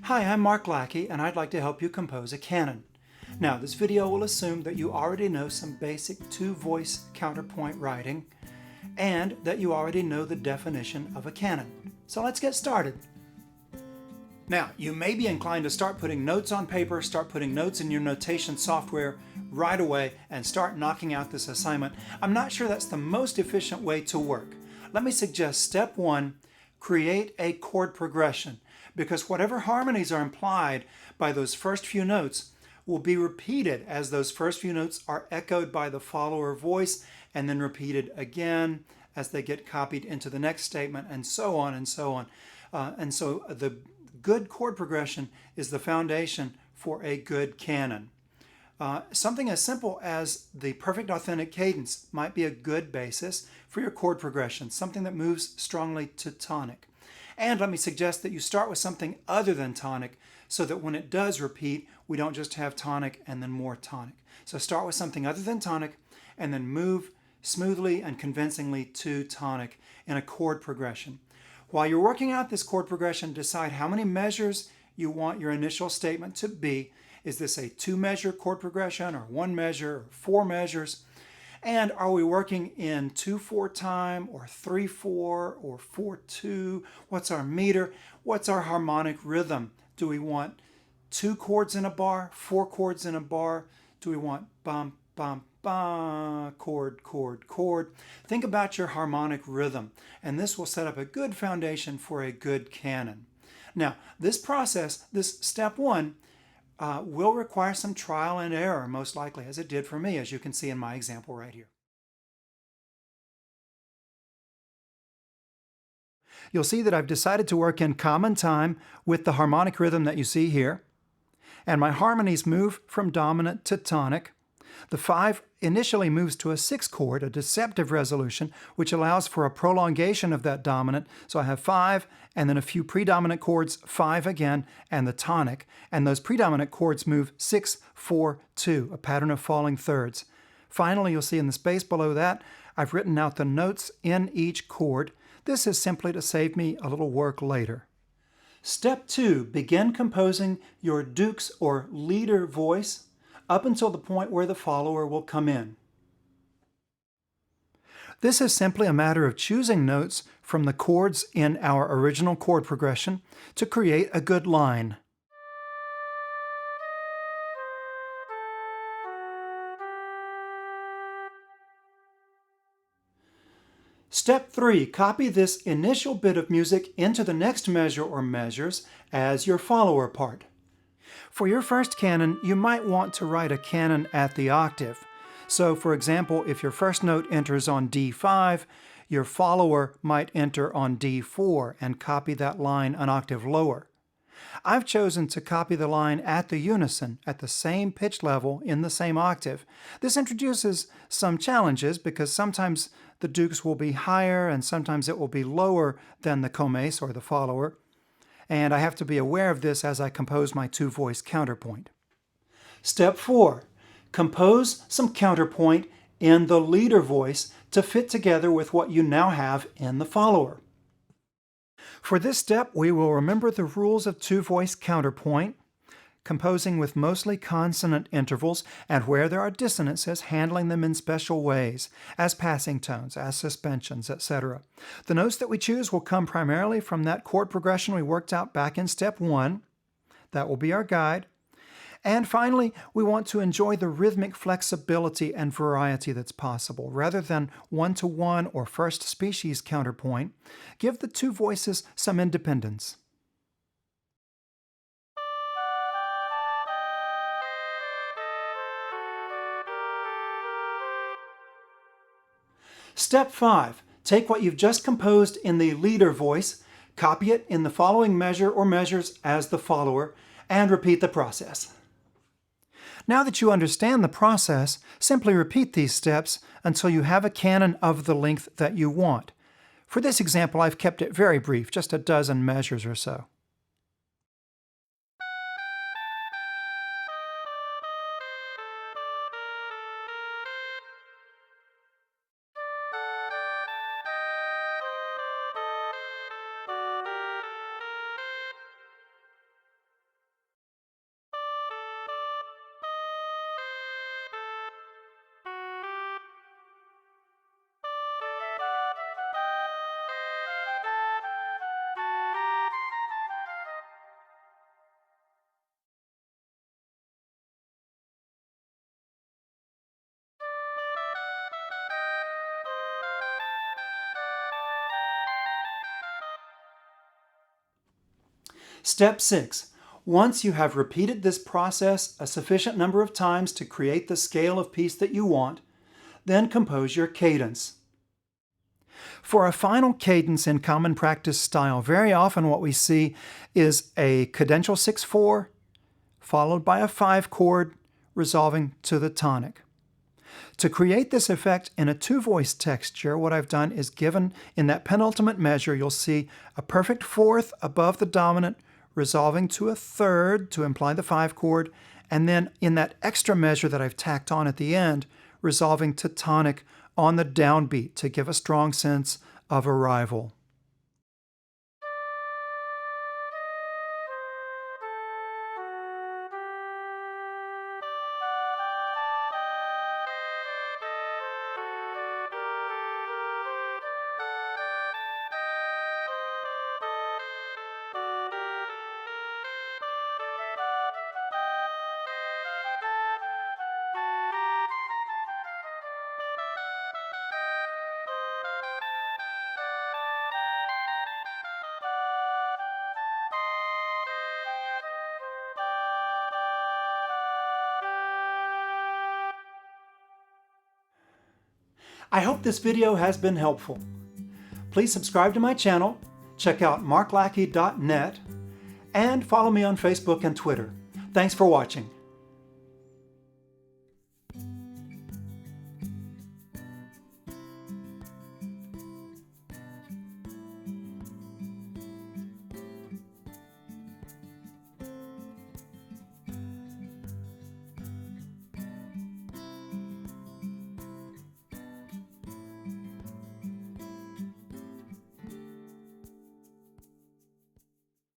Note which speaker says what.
Speaker 1: Hi, I'm Mark Lackey, and I'd like to help you compose a canon. Now, this video will assume that you already know some basic two-voice counterpoint writing, and that you already know the definition of a canon. So let's get started. Now, you may be inclined to start putting notes on paper, start putting notes in your notation software right away, and start knocking out this assignment. I'm not sure that's the most efficient way to work. Let me suggest step one, create a chord progression, because whatever harmonies are implied by those first few notes will be repeated as those first few notes are echoed by the follower voice and then repeated again as they get copied into the next statement, and so on and so on. And so the good chord progression is the foundation for a good canon. Something as simple as the perfect authentic cadence might be a good basis for your chord progression, something that moves strongly to tonic. And let me suggest that you start with something other than tonic so that when it does repeat, we don't just have tonic and then more tonic. So start with something other than tonic and then move smoothly and convincingly to tonic in a chord progression. While you're working out this chord progression, decide how many measures you want your initial statement to be. Is this a 2-measure chord progression, or 1 measure, or 4 measures? And are we working in 2/4 time, or 3/4, or 4/2? What's our meter? What's our harmonic rhythm? Do we want 2 chords in a bar, 4 chords in a bar? Do we want bum, bum, bum, chord, chord, chord? Think about your harmonic rhythm, and this will set up a good foundation for a good canon. Now, this process, this step one, will require some trial and error, most likely, as it did for me, as you can see in my example right here. You'll see that I've decided to work in common time with the harmonic rhythm that you see here, and my harmonies move from dominant to tonic. The 5 initially moves to a 6 chord, a deceptive resolution, which allows for a prolongation of that dominant. So I have 5, and then a few predominant chords, 5 again, and the tonic. And those predominant chords move 6, 4, 2, a pattern of falling thirds. Finally, you'll see in the space below that, I've written out the notes in each chord. This is simply to save me a little work later. Step 2, begin composing your Duke's or leader voice up until the point where the follower will come in. This is simply a matter of choosing notes from the chords in our original chord progression to create a good line. Step 3, copy this initial bit of music into the next measure or measures as your follower part. For your first canon, you might want to write a canon at the octave. So, for example, if your first note enters on D5, your follower might enter on D4 and copy that line an octave lower. I've chosen to copy the line at the unison, at the same pitch level in the same octave. This introduces some challenges because sometimes the Dukes will be higher and sometimes it will be lower than the comace or the follower. And I have to be aware of this as I compose my 2-voice counterpoint. Step 4, compose some counterpoint in the leader voice to fit together with what you now have in the follower. For this step, we will remember the rules of 2-voice counterpoint, composing with mostly consonant intervals, and where there are dissonances, handling them in special ways, as passing tones, as suspensions, etc. The notes that we choose will come primarily from that chord progression we worked out back in step 1. That will be our guide. And finally, we want to enjoy the rhythmic flexibility and variety that's possible. Rather than one-to-one or first species counterpoint, give the 2 voices some independence. Step 5, take what you've just composed in the leader voice, copy it in the following measure or measures as the follower, and repeat the process. Now that you understand the process, simply repeat these steps until you have a canon of the length that you want. For this example, I've kept it very brief, just a dozen measures or so. Step 6. Once you have repeated this process a sufficient number of times to create the scale of piece that you want, then compose your cadence. For a final cadence in common practice style, very often what we see is a cadential 6/4 followed by a 5 chord resolving to the tonic. To create this effect in a two-voice texture, what I've done is given in that penultimate measure, you'll see a perfect fourth above the dominant resolving to a third to imply the 5 chord, and then in that extra measure that I've tacked on at the end, resolving to tonic on the downbeat to give a strong sense of arrival. I hope this video has been helpful. Please subscribe to my channel, check out marklackey.net, and follow me on Facebook and Twitter. Thanks for watching.